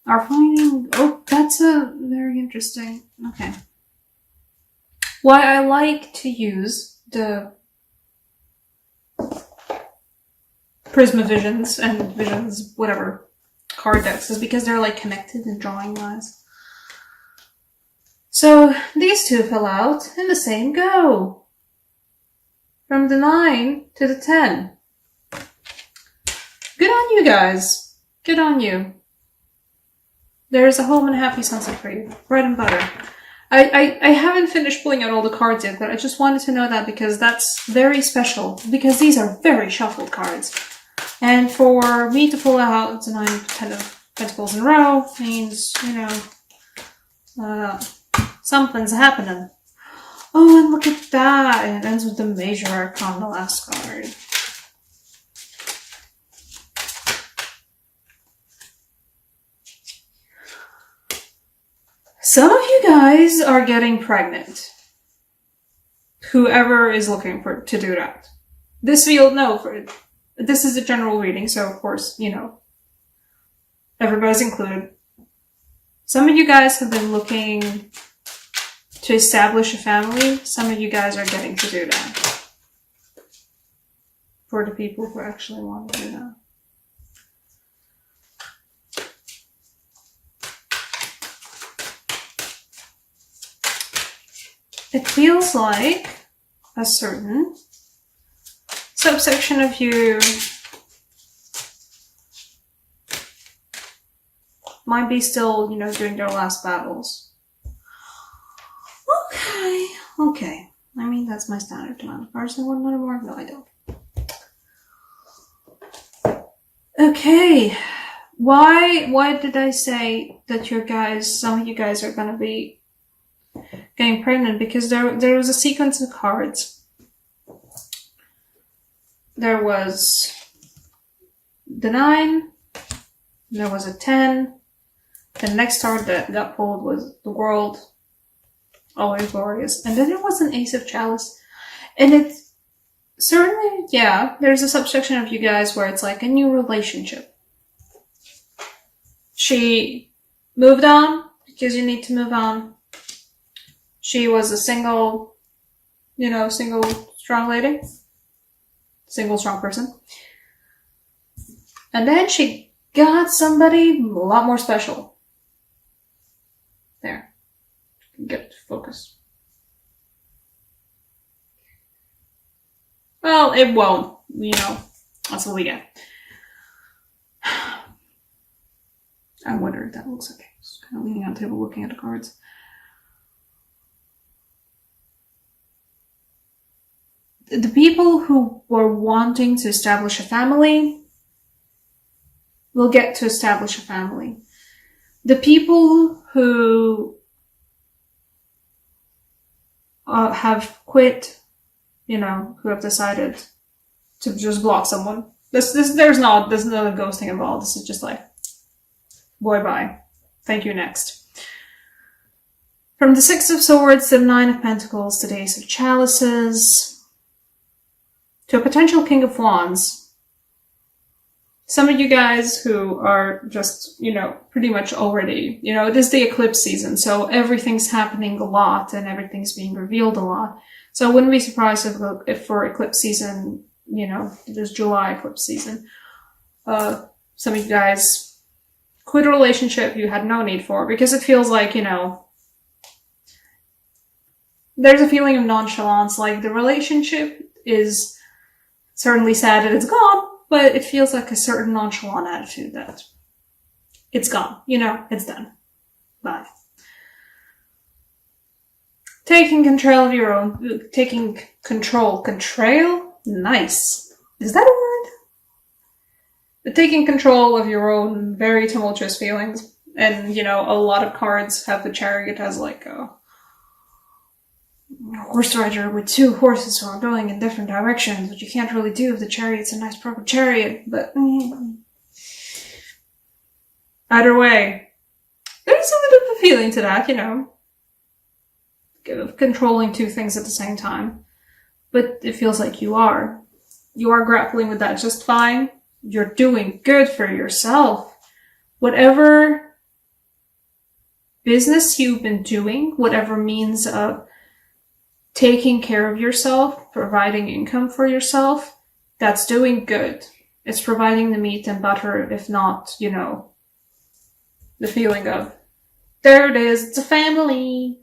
are finding... Oh, that's a very interesting... Okay. Why I like to use the Prisma Visions and Visions, whatever, card decks is because they're like connected and drawing wise. So these two fell out in the same go. From the 9 to the 10. Good on you guys. Good on you. There's a home and a happy sunset for you. Bread and butter. I haven't finished pulling out all the cards yet, but I just wanted to know that because that's very special. Because these are very shuffled cards. And for me to pull out the 9 to 10 of Pentacles in a row means, you know, something's happening. Oh, and look at that! It ends with the Major Arcana, the last card. Some of you guys are getting pregnant. Whoever is looking to do that. This is a general reading, so of course, you know, everybody's included. Some of you guys have been looking to establish a family. Some of you guys are getting to do that. For the people who actually want to do that. It feels like a certain subsection of you might be still, you know, doing their last battles. Okay. I mean, that's my standard amount of cards. I want one more? No, I don't. Okay. Why did I say that some of you guys are gonna be getting pregnant? Because there was a sequence of cards. There was the 9, there was a 10, the next card that got pulled was the World, always glorious, and then there was an Ace of Chalice, and it's certainly, yeah, there's a subsection of you guys where it's like a new relationship. She moved on because you need to move on. She was a single strong lady. Single strong person. And then she got somebody a lot more special. There. Get it to focus. Well, it won't. You know, that's what we get. I wonder if that looks okay. Just kind of leaning on the table looking at the cards. The people who were wanting to establish a family will get to establish a family. The people who have quit, you know, who have decided to just block someone. There's no ghosting involved. This is just like, boy, bye. Thank you, next. From the 6 of Swords to the 9 of Pentacles to the Ace of Chalices to a potential King of Wands. Some of you guys who are just, you know, pretty much already, you know, it is the eclipse season, so everything's happening a lot and everything's being revealed a lot. So I wouldn't be surprised if for eclipse season, you know, there's July eclipse season. Some of you guys quit a relationship you had no need for because it feels like, you know, there's a feeling of nonchalance, like the relationship is certainly sad that it's gone, but it feels like a certain nonchalant attitude that it's gone. You know, it's done. Bye. Taking control of your own... Taking control. Control? Nice. Is that a word? But taking control of your own very tumultuous feelings. And, you know, a lot of cards have the Chariot as like a horse rider with 2 horses who are going in different directions, which you can't really do if the Chariot's a nice proper chariot, but either way, there's a little bit of a feeling to that, you know, of controlling 2 things at the same time, but it feels like you are grappling with that just fine. You're doing good for yourself. Whatever business you've been doing, whatever means of taking care of yourself, providing income for yourself, that's doing good. It's providing the meat and butter, if not, the feeling of, there it is, it's a family.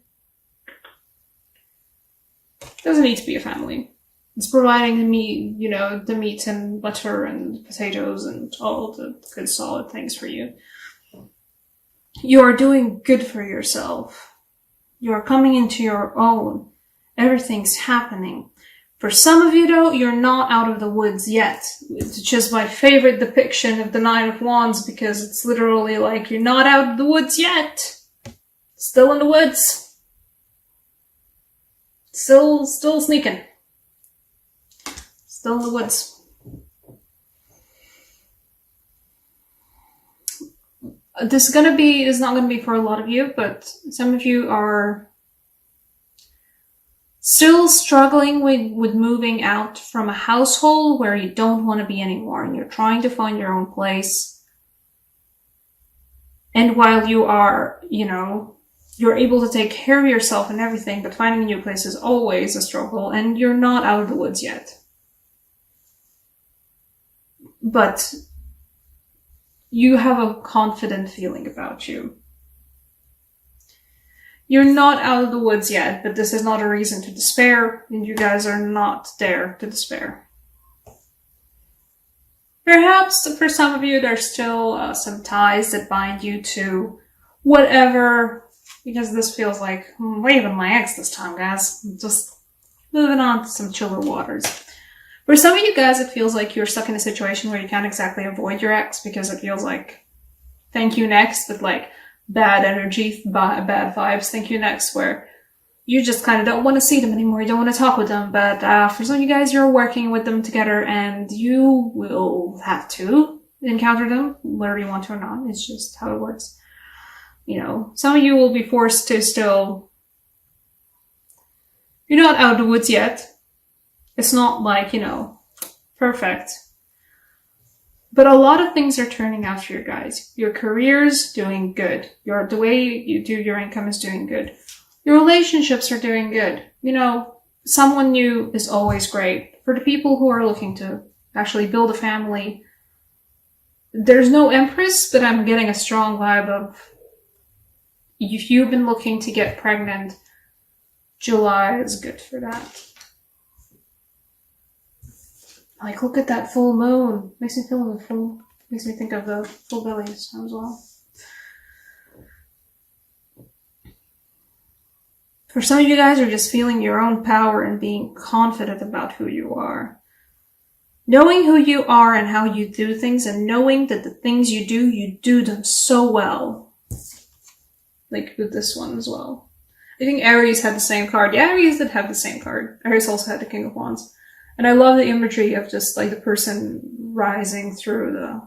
It doesn't need to be a family. It's providing the meat, the meat and butter and potatoes and all the good solid things for you. You're doing good for yourself. You're coming into your own. Everything's happening. For some of you though, you're not out of the woods yet. Which is my favorite depiction of the Nine of Wands, because it's literally like, you're not out of the woods yet. Still in the woods. Still sneaking. Still in the woods. This is not gonna be for a lot of you, but some of you are still struggling with moving out from a household where you don't want to be anymore, and you're trying to find your own place. And while you are, you're able to take care of yourself and everything, but finding a new place is always a struggle, and you're not out of the woods yet. But you have a confident feeling about you. You're not out of the woods yet, but this is not a reason to despair, and you guys are not there to despair. Perhaps for some of you, there's still some ties that bind you to whatever, because this feels like, waving my ex this time, guys. Just moving on to some chiller waters. For some of you guys, it feels like you're stuck in a situation where you can't exactly avoid your ex, because it feels like, thank you next, but like, bad energy, bad vibes, thank you next, where you just kind of don't want to see them anymore, you don't want to talk with them, but for some of you guys, you're working with them together, and you will have to encounter them, whether you want to or not. It's just how it works. Some of you will be forced to still, you're not out of the woods yet. It's not like, perfect. But a lot of things are turning out for you guys. Your career's doing good. The way you do your income is doing good. Your relationships are doing good. Someone new is always great. For the people who are looking to actually build a family, there's no Empress, but I'm getting a strong vibe of, if you've been looking to get pregnant, July is good for that. Like, look at that full moon. Makes me think of the full bellies as well. For some of you guys are just feeling your own power and being confident about who you are. Knowing who you are and how you do things, and knowing that the things you do them so well. Like with this one as well. I think Aries had the same card. Yeah, Aries did have the same card. Aries also had the King of Wands. And I love the imagery of just like the person rising through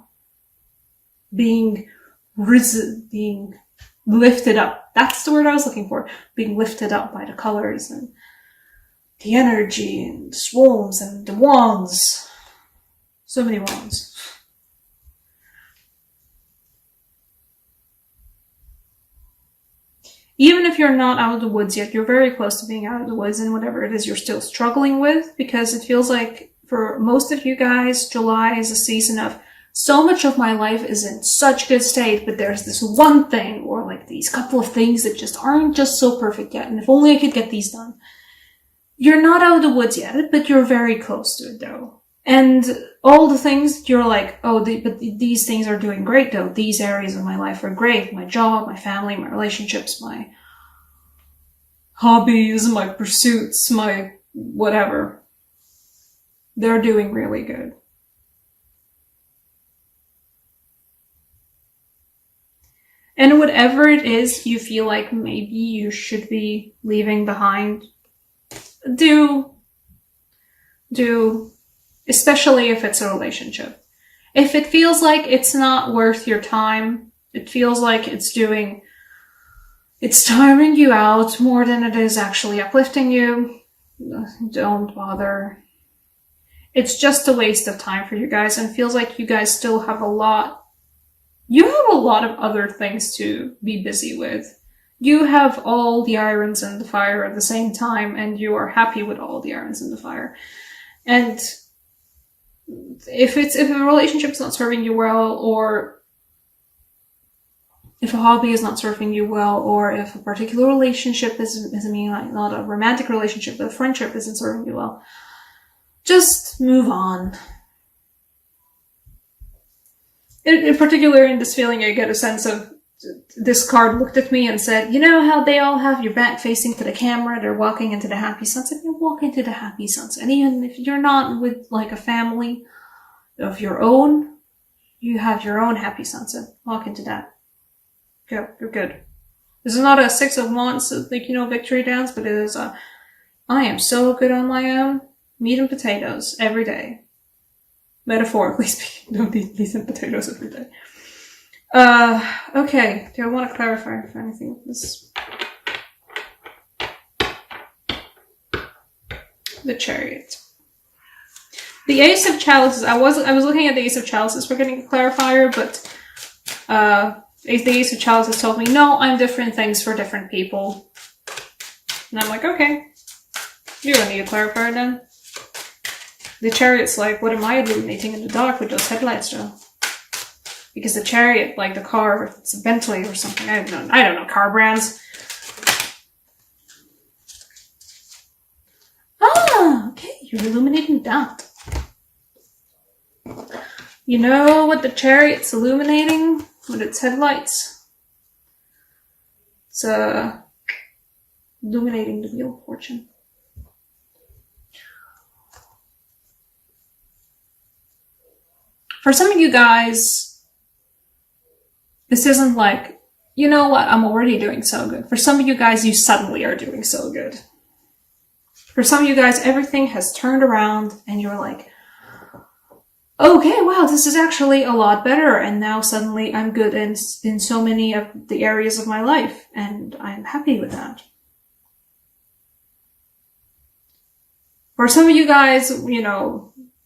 being lifted up. That's the word I was looking for. Being lifted up by the colors and the energy and the swarms and the wands. So many wands. Even if you're not out of the woods yet, you're very close to being out of the woods, and whatever it is you're still struggling with, because it feels like for most of you guys, July is a season of, so much of my life is in such good state, but there's this one thing, or like these couple of things that just aren't just so perfect yet, and if only I could get these done. You're not out of the woods yet, but you're very close to it though. And all the things, you're like, but these things are doing great though. These areas of my life are great. My job, my family, my relationships, my hobbies, my pursuits, my whatever. They're doing really good. And whatever it is you feel like maybe you should be leaving behind, do. Especially if it's a relationship. If it feels like it's not worth your time, it feels like it's tiring you out more than it is actually uplifting you, don't bother. It's just a waste of time for you guys, and it feels like you guys still have a lot of other things to be busy with. you have all the irons in the fire at the same time, and you are happy with all the irons in the fire. And if a relationship's not serving you well, or if a hobby is not serving you well, or if a particular relationship isn't meaning like not a romantic relationship, but a friendship isn't serving you well, just move on. In particular, in this feeling, I get a sense of this card looked at me and said, you know how they all have your back facing to the camera, they're walking into the happy sunset, you walk into the happy sunset. And even if you're not with like a family of your own, you have your own happy sunset. Walk into that. Go, you're good. This is not a 6 of Wands, like, victory dance, but it is a, I am so good on my own, meat and potatoes every day. Metaphorically speaking, don't eat meat and potatoes every day. Okay. Do I want to clarify if anything with this? The Chariot. The Ace of Chalices. I was looking at the Ace of Chalices for getting a clarifier, but the Ace of Chalices told me, no, I'm different things for different people. And I'm like, okay. You don't need a clarifier then. The Chariot's like, what am I illuminating in the dark with those headlights though? Because the Chariot, like the car, it's a Bentley or something. I don't know car brands. Ah, okay, you're illuminating that. You know what the Chariot's illuminating with its headlights? It's illuminating the Wheel of Fortune. For some of you guys, this isn't like, you know what, I'm already doing so good. For some of you guys, you suddenly are doing so good. For some of you guys, everything has turned around and you're like, okay, wow, this is actually a lot better. And now suddenly I'm good in so many of the areas of my life. And I'm happy with that. For some of you guys,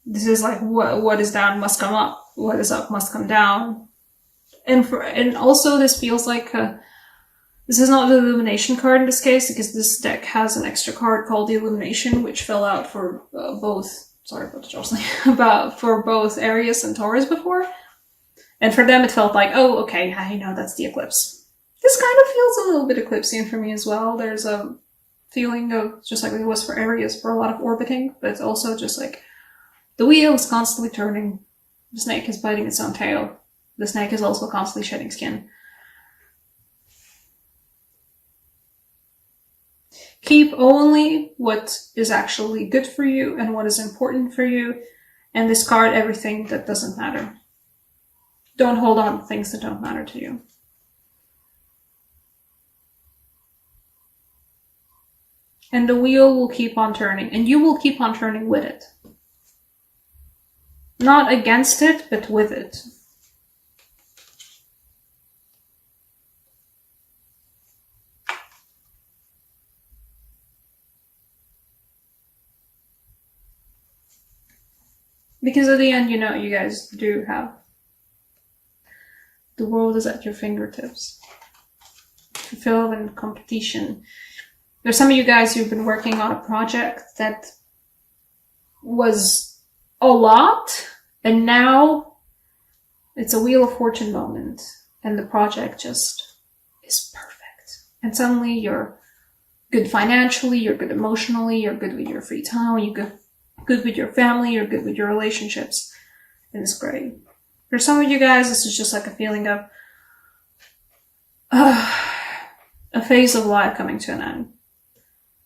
this is like, what is down must come up. What is up must come down. And also this feels like, this is not the Illumination card in this case, because this deck has an extra card called the Illumination, which fell out for both, sorry about the jostling, for both Aries and Taurus before. And for them it felt like, oh, okay, I know that's the eclipse. This kind of feels a little bit eclipsean for me as well. There's a feeling of, just like it was for Aries, for a lot of orbiting, but it's also just like, the wheel is constantly turning. The snake is biting its own tail. The snake is also constantly shedding skin. Keep only what is actually good for you and what is important for you, and discard everything that doesn't matter. Don't hold on to things that don't matter to you. And the wheel will keep on turning, and you will keep on turning with it. Not against it, but with it. Because at the end, you guys do have, the world is at your fingertips. Fulfill in competition. There's some of you guys who've been working on a project that was a lot, and now it's a Wheel of Fortune moment, and the project just is perfect. And suddenly you're good financially, you're good emotionally, you're good with your free time, you're good with your family, you're good with your relationships, and it's great. For some of you guys, this is just like a feeling of a phase of life coming to an end.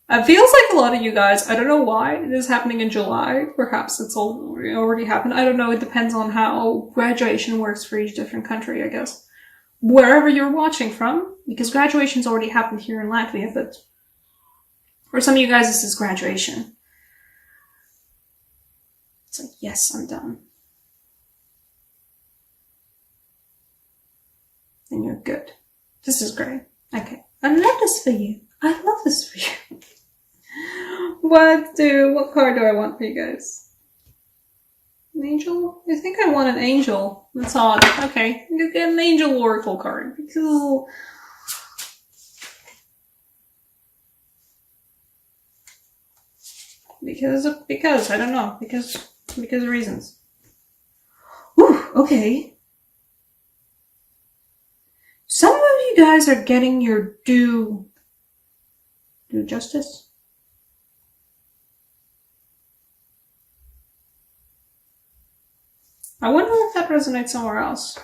It feels like a lot of you guys, I don't know why, it is happening in July. Perhaps it's already happened. I don't know, it depends on how graduation works for each different country, I guess. Wherever you're watching from, because graduation's already happened here in Latvia, but for some of you guys, this is graduation. It's like, yes, I'm done. And you're good. This is great. Okay. I love this for you. I love this for you. What card do I want for you guys? An angel? I think I want an angel. That's odd. Okay. You get an angel oracle card. Because Because I don't know. Because of reasons. Whew, okay. Some of you guys are getting your due justice. I wonder if that resonates somewhere else.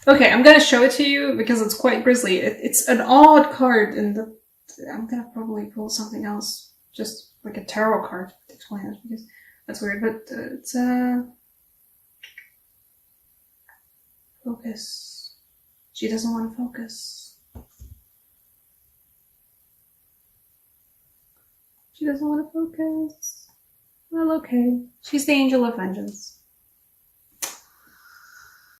Okay, I'm gonna show it to you because it's quite grisly. It's an odd card in the... I'm gonna probably pull something else. Just like a tarot card to explain it because that's weird, but it's focus. She doesn't want to focus. She doesn't want to focus. Well, okay. She's the angel of vengeance.